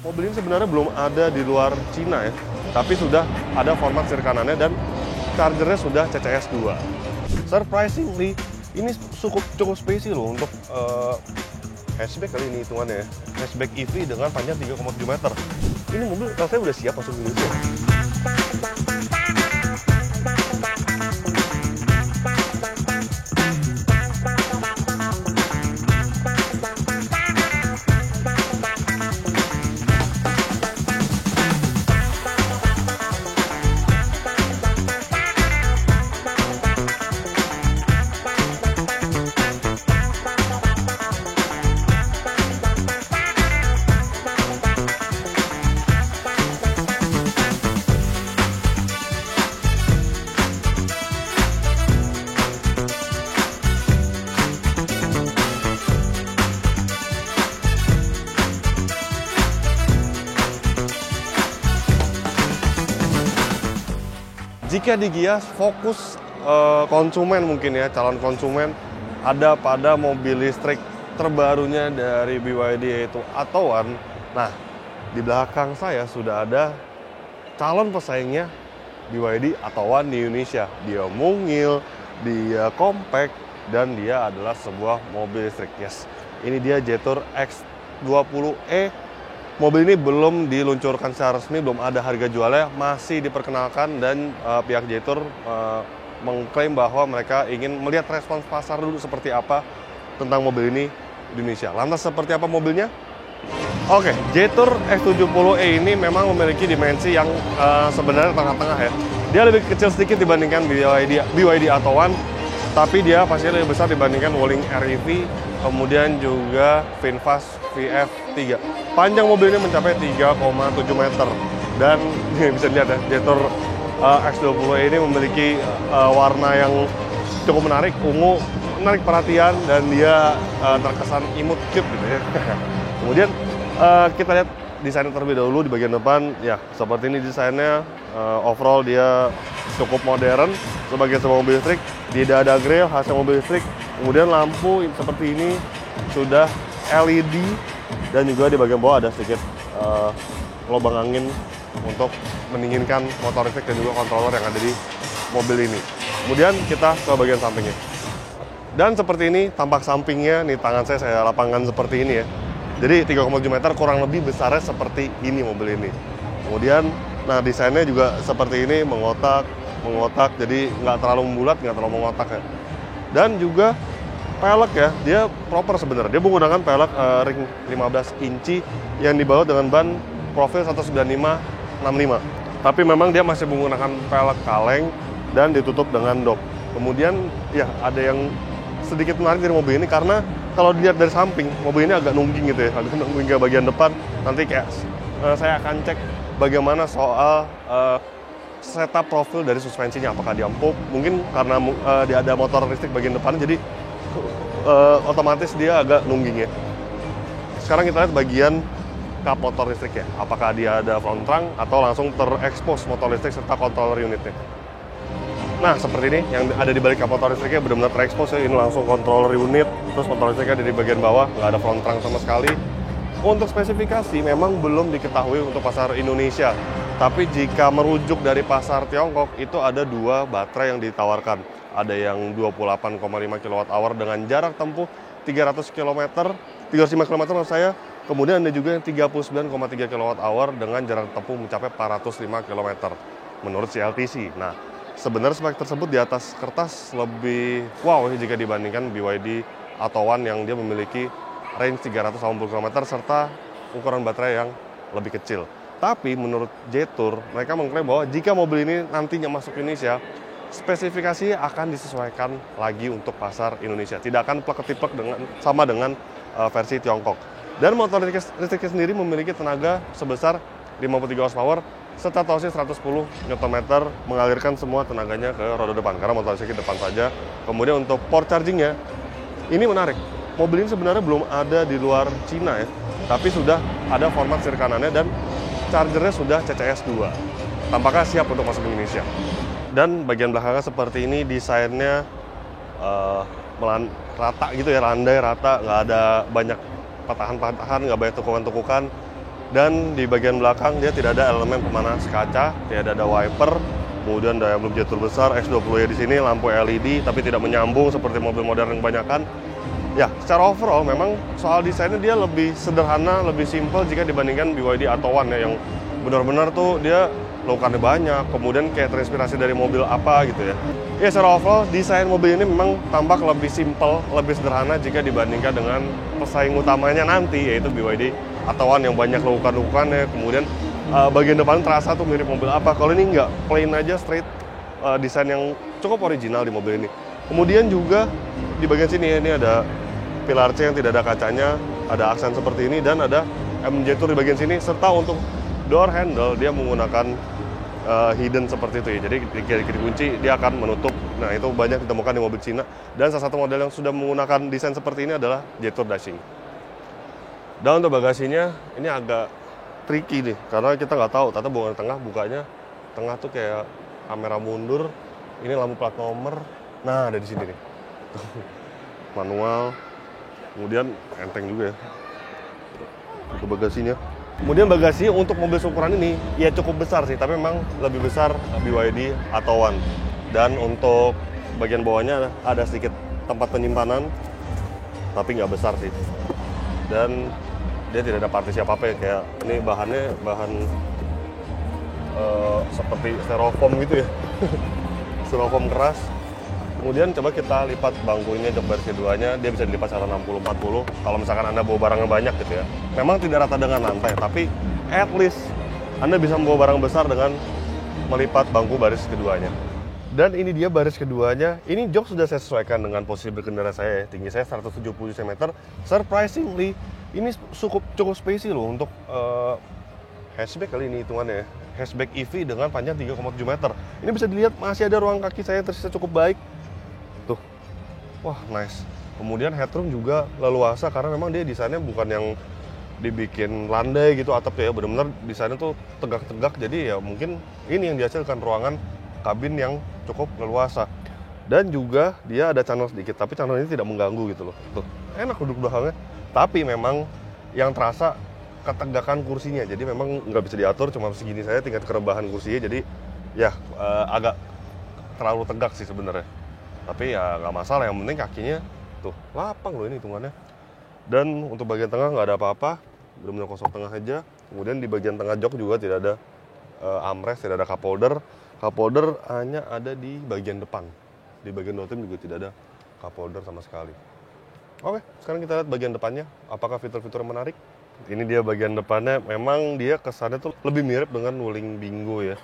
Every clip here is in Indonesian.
Mobil ini sebenarnya belum ada di luar Cina ya, tapi sudah ada format setir kanannya dan chargernya sudah CCS 2. Surprisingly, ini cukup spesial loh untuk hatchback kali ini hitungannya ya. Hatchback EV dengan panjang 3,7 meter. Ini mobil rasanya udah siap masuk Indonesia. Jika di Gias fokus konsumen mungkin ya, calon konsumen ada pada mobil listrik terbarunya dari BYD yaitu Attowan. Nah, di belakang saya sudah ada calon pesaingnya BYD Attowan di Indonesia. Dia mungil, dia compact, dan dia adalah sebuah mobil listrik. Yes, ini dia Jetour X20e. Mobil ini belum diluncurkan secara resmi, belum ada harga jualnya, masih diperkenalkan dan pihak Jetour mengklaim bahwa mereka ingin melihat respons pasar dulu seperti apa tentang mobil ini di Indonesia. Lantas seperti apa mobilnya? Oke, Jetour X70e ini memang memiliki dimensi yang sebenarnya tengah-tengah ya. Dia lebih kecil sedikit dibandingkan BYD Attowan, tapi dia pastinya lebih besar dibandingkan Wuling REV, kemudian juga VinFast VF3. Panjang mobil ini mencapai 3,7 meter. Dan bisa dilihat ya, Jetour X20e ini memiliki warna yang cukup menarik, ungu, menarik perhatian, dan dia terkesan imut cute gitu ya. Kemudian kita lihat desainnya terlebih dahulu di bagian depan. Ya, seperti ini desainnya. Overall dia cukup modern sebagai sebuah mobil listrik. Tidak ada grill khasnya mobil listrik. Kemudian lampu seperti ini sudah LED, dan juga di bagian bawah ada sedikit lubang angin untuk mendinginkan motor listrik dan juga controller yang ada di mobil ini. Kemudian kita ke bagian sampingnya. Dan seperti ini tampak sampingnya, nih tangan saya lapangkan seperti ini ya. Jadi 3,7 meter kurang lebih besarnya seperti ini mobil ini. Kemudian nah desainnya juga seperti ini, mengotak, jadi nggak terlalu membulat, nggak terlalu mengotak ya. Dan juga pelek ya, dia proper sebenarnya. Dia menggunakan pelek ring 15 inci yang dibalut dengan ban profil 195/65. Tapi memang dia masih menggunakan pelek kaleng dan ditutup dengan dop. Kemudian ya ada yang sedikit menarik dari mobil ini karena kalau dilihat dari samping, mobil ini agak nungging gitu ya, agak nungging ke bagian depan. Nanti kayak saya akan cek bagaimana soal setup profil dari suspensinya, apakah dia empuk, mungkin karena dia ada motor listrik bagian depan, jadi otomatis dia agak nungging ya. Sekarang kita lihat bagian kap motor listrik ya, apakah dia ada front trunk atau langsung terekspos motor listrik serta controller unitnya. Nah, seperti ini yang ada di balik kap motor listriknya benar-benar terekspos ya. Ini langsung controller unit, terus motor listriknya ada di bagian bawah, nggak ada front trunk sama sekali. Untuk spesifikasi memang belum diketahui untuk pasar Indonesia, tapi jika merujuk dari pasar Tiongkok itu ada dua baterai yang ditawarkan. Ada yang 28,5 kWh dengan jarak tempuh 300 km, 305 km maksud saya. Kemudian ada juga yang 39,3 kWh dengan jarak tempuh mencapai 405 km menurut CLTC. Nah, sebenarnya spek tersebut di atas kertas lebih wow jika dibandingkan BYD Attowan yang dia memiliki range 380 km serta ukuran baterai yang lebih kecil. Tapi menurut Jetour, mereka mengklaim bahwa jika mobil ini nantinya masuk Indonesia, spesifikasinya akan disesuaikan lagi untuk pasar Indonesia. Tidak akan plek-ketiplek sama dengan versi Tiongkok. Dan motor listriknya sendiri memiliki tenaga sebesar 53 horsepower serta torsi 110 Nm mengalirkan semua tenaganya ke roda depan karena motor listrik depan saja. Kemudian untuk port chargingnya, ini menarik. Mobil ini sebenarnya belum ada di luar Cina ya, tapi sudah ada format setir kanannya dan chargernya sudah CCS 2. Tampaknya siap untuk masuk ke Indonesia. Dan bagian belakangnya seperti ini, desainnya rata gitu ya, landai rata, nggak ada banyak patahan-patahan, nggak banyak tukukan-tukukan. Dan di bagian belakang dia tidak ada elemen pemanas kaca, tidak ada wiper, kemudian daya belum jatuh besar, X20 di sini, lampu LED, tapi tidak menyambung seperti mobil modern yang kebanyakan. Ya, secara overall memang soal desainnya dia lebih sederhana, lebih simple jika dibandingkan BYD Atto One ya, yang benar-benar tuh dia lowkarnya banyak, kemudian kayak terinspirasi dari mobil apa gitu ya. Ya, secara overall desain mobil ini memang tampak lebih simple, lebih sederhana jika dibandingkan dengan pesaing utamanya nanti, yaitu BYD Atto One yang banyak lowkar-lowkarnya, kemudian bagian depan terasa tuh mirip mobil apa. Kalau ini enggak, plain aja, straight, desain yang cukup original di mobil ini. Kemudian juga di bagian sini ini ada pilar C yang tidak ada kacanya, ada aksen seperti ini, dan ada MJ Tour di bagian sini, serta untuk door handle dia menggunakan hidden seperti itu ya. Jadi ketika dikunci dia akan menutup. Nah, itu banyak ditemukan di mobil Cina, dan salah satu model yang sudah menggunakan desain seperti ini adalah Jetour Dashing. Dan untuk bagasinya ini agak tricky nih, karena kita nggak tahu ternyata bukan tengah, bukanya tengah tuh kayak kamera mundur, ini lampu plat nomor, nah ada di sini nih. Manual, kemudian enteng juga ya untuk bagasinya. Kemudian bagasi untuk mobil seukuran ini ya cukup besar sih, tapi memang lebih besar BYD Atto One. Dan untuk bagian bawahnya ada sedikit tempat penyimpanan, tapi nggak besar sih. Dan dia tidak ada partisi apa-apa ya, kayak ini bahannya bahan seperti styrofoam gitu ya. Styrofoam keras. Kemudian coba kita lipat bangkunya, jok baris keduanya, dia bisa dilipat secara 60-40 kalau misalkan Anda bawa barangnya banyak gitu ya. Memang tidak rata dengan lantai, tapi at least Anda bisa membawa barang besar dengan melipat bangku baris keduanya. Dan ini dia baris keduanya. Ini jok sudah saya sesuaikan dengan posisi berkendara saya. Tinggi saya 170 cm. Surprisingly, ini cukup spacey loh untuk hatchback kali ini hitungannya ya. Hatchback EV dengan panjang 3,7 meter. Ini bisa dilihat masih ada ruang kaki saya yang tersisa cukup baik. Tuh, wah nice. Kemudian headroom juga leluasa karena memang dia desainnya bukan yang dibikin landai gitu atapnya ya, benar-benar desainnya tuh tegak-tegak, jadi ya mungkin ini yang dihasilkan ruangan kabin yang cukup leluasa. Dan juga dia ada channel sedikit, tapi channel ini tidak mengganggu gitu loh. Tuh, enak duduk belakangnya. Tapi memang yang terasa ketegakan kursinya, jadi memang nggak bisa diatur, cuma segini saya tingkat kerebahan kursinya, jadi ya agak terlalu tegak sih sebenarnya. Tapi ya nggak masalah, yang penting kakinya tuh lapang loh ini hitungannya. Dan untuk bagian tengah nggak ada apa-apa, benar-benar kosong tengah aja. Kemudian di bagian tengah jok juga tidak ada armrest, tidak ada cup holder. Cup holder hanya ada di bagian depan. Di bagian door trim juga tidak ada cup holder sama sekali. Oke, sekarang kita lihat bagian depannya. Apakah fitur-fitur yang menarik? Ini dia bagian depannya. Memang dia kesannya tuh lebih mirip dengan Wuling Bingo ya.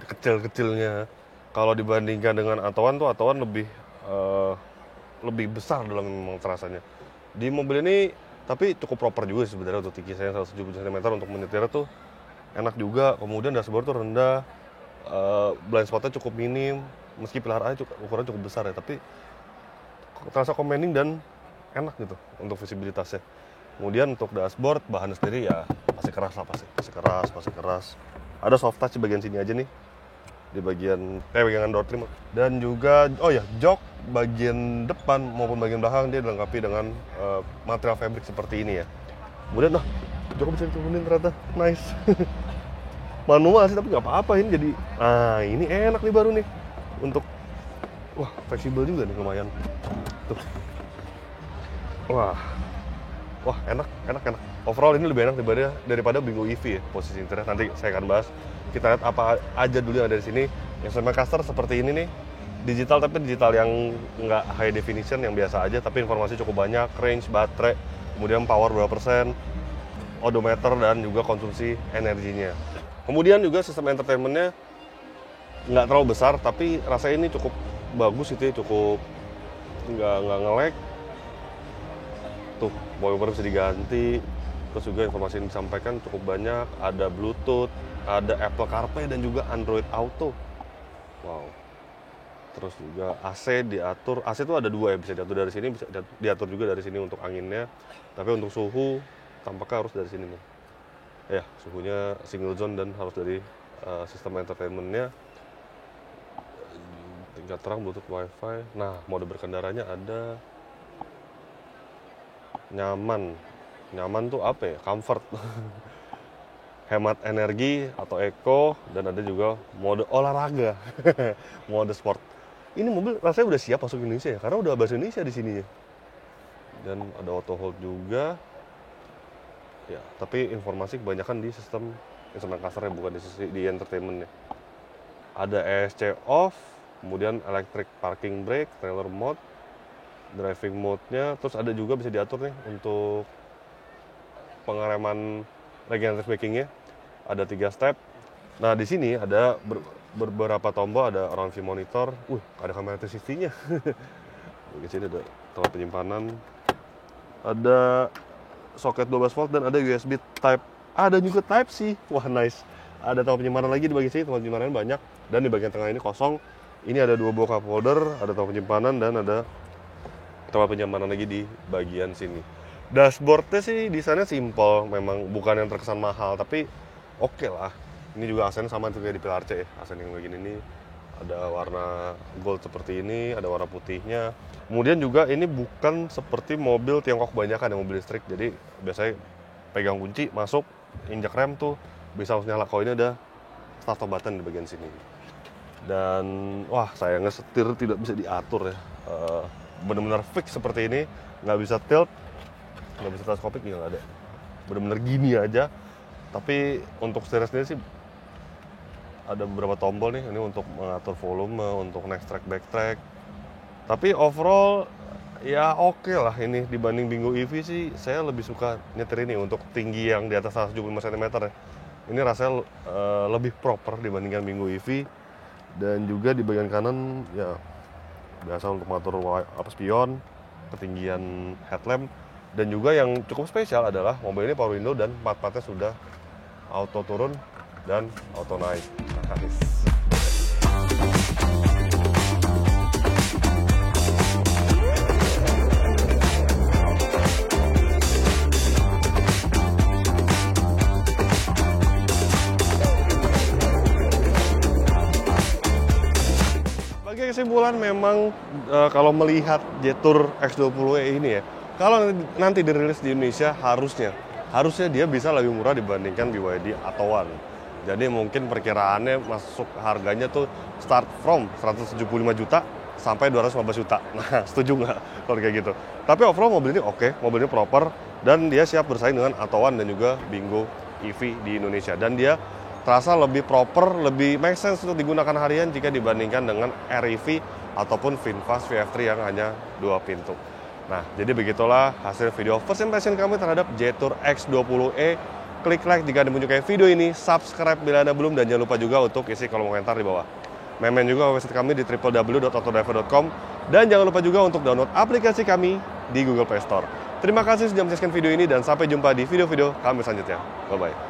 Kecil-kecilnya. Kalau dibandingkan dengan Atto One tuh, Atto One lebih besar dalam memang terasanya. Di mobil ini tapi cukup proper juga sebenarnya untuk tinggi saya 170 cm, untuk menyetir tuh enak juga. Kemudian dashboard tuh rendah, blind spotnya cukup minim, meski pilar A ukurannya cukup besar ya, tapi terasa commanding dan enak gitu untuk visibilitasnya. Kemudian untuk dashboard bahannya sendiri ya masih keras lah, masih keras. Ada soft touch di bagian sini aja nih, di bagian door trim. Dan juga jok bagian depan maupun bagian belakang dia dilengkapi dengan material fabric seperti ini ya. Kemudian jok bisa diturunin ternyata, nice. Manual sih tapi nggak apa-apa, ini jadi ini enak nih baru nih untuk fleksibel juga nih, lumayan tuh. Wah enak. Overall ini lebih enak daripada Bingo EV ya, posisi interior. Nanti saya akan bahas. Kita lihat apa aja dulu yang ada di sini. Yang Semicaster seperti ini nih, digital tapi digital yang nggak high definition, yang biasa aja, tapi informasi cukup banyak, range, baterai, kemudian power berapa persen, odometer, dan juga konsumsi energinya. Kemudian juga sistem entertainmentnya nggak terlalu besar, tapi rasanya ini cukup bagus itu ya, cukup nggak nge-lag. Tuh, wallpaper bisa diganti, terus juga informasi yang disampaikan cukup banyak, ada Bluetooth, ada Apple CarPlay, dan juga Android Auto. Wow. Terus juga AC diatur, AC itu ada dua ya, bisa diatur dari sini, bisa diatur juga dari sini untuk anginnya. Tapi untuk suhu tampaknya harus dari sini nih. Ya, suhunya single zone dan harus dari sistem entertainmentnya. Tingkat terang, Bluetooth, Wi-Fi. Nah, mode berkendaranya ada nyaman tuh apa ya? Comfort. hemat energi atau eco, dan ada juga mode olahraga, mode sport. Ini mobil rasanya udah siap masuk Indonesia ya, karena udah bahasa Indonesia di sininya. Dan ada auto hold juga. Ya, tapi informasi kebanyakan di sistem instrumen clusternya, bukan di entertainmentnya. Ada ESC off, kemudian electric parking brake, trailer mode, driving mode-nya, terus ada juga bisa diatur nih untuk pengereman regenerative braking-nya. Ada 3 step. Nah, di sini ada beberapa tombol, ada round view monitor, ada kamera 360-nya. Di sini ada tempat penyimpanan, ada soket 12 volt dan ada USB Type. Ada juga Type C. Wah, nice. Ada tempat penyimpanan lagi di bagian sini, tempat penyimpanan banyak. Dan di bagian tengah ini kosong. Ini ada 2 buah cup holder, ada tempat penyimpanan dan ada tempat penyimpanan lagi di bagian sini. Dashboardnya sih desainnya simple, memang bukan yang terkesan mahal, tapi oke lah. Ini juga asennya sama juga di Pilar C ya. Asen yang begini ini ada warna gold seperti ini, ada warna putihnya. Kemudian juga ini bukan seperti mobil Tiongkok kebanyakan yang mobil listrik. Jadi biasanya pegang kunci, masuk, injak rem tuh bisa langsung nyala. Kalau ini ada start button di bagian sini. Dan wah, sayangnya setir tidak bisa diatur ya. Benar-benar fix seperti ini, nggak bisa tilt, nggak bisa teleskopik, ya nggak ada. Benar-benar gini aja. Tapi untuk setir sendiri sih ada beberapa tombol nih, ini untuk mengatur volume, untuk next track, back track. Tapi overall ya oke lah ini dibanding Bingo EV sih, saya lebih suka nyetir ini untuk tinggi yang di atas 175 cm ya. Ini rasanya lebih proper dibandingkan Bingo EV. Dan juga di bagian kanan ya biasa untuk mengatur spion, ketinggian headlamp. Dan juga yang cukup spesial adalah mobil ini power window dan 4 partnya sudah auto turun dan auto naik. Sebagai kesimpulan, memang kalau melihat Jetour X20e ini ya, kalau nanti dirilis di Indonesia harusnya dia bisa lebih murah dibandingkan BYD Atto One. Jadi mungkin perkiraannya masuk harganya tuh start from 175 juta sampai 215 juta. Nah, setuju nggak kalau kayak gitu? Tapi overall mobil ini oke, mobil ini proper, dan dia siap bersaing dengan Atto One dan juga Bingo EV di Indonesia. Dan dia terasa lebih proper, lebih make sense untuk digunakan harian jika dibandingkan dengan REV ataupun VinFast VF3 yang hanya 2 pintu. Nah, jadi begitulah hasil video first impression kami terhadap Jetour X20e. Klik like jika Anda menyukai video ini, subscribe bila Anda belum, dan jangan lupa juga untuk isi kolom komentar di bawah. Main juga website kami di www.autodriver.com, dan jangan lupa juga untuk download aplikasi kami di Google Play Store. Terima kasih sudah menyaksikan video ini, dan sampai jumpa di video-video kami selanjutnya. Bye-bye.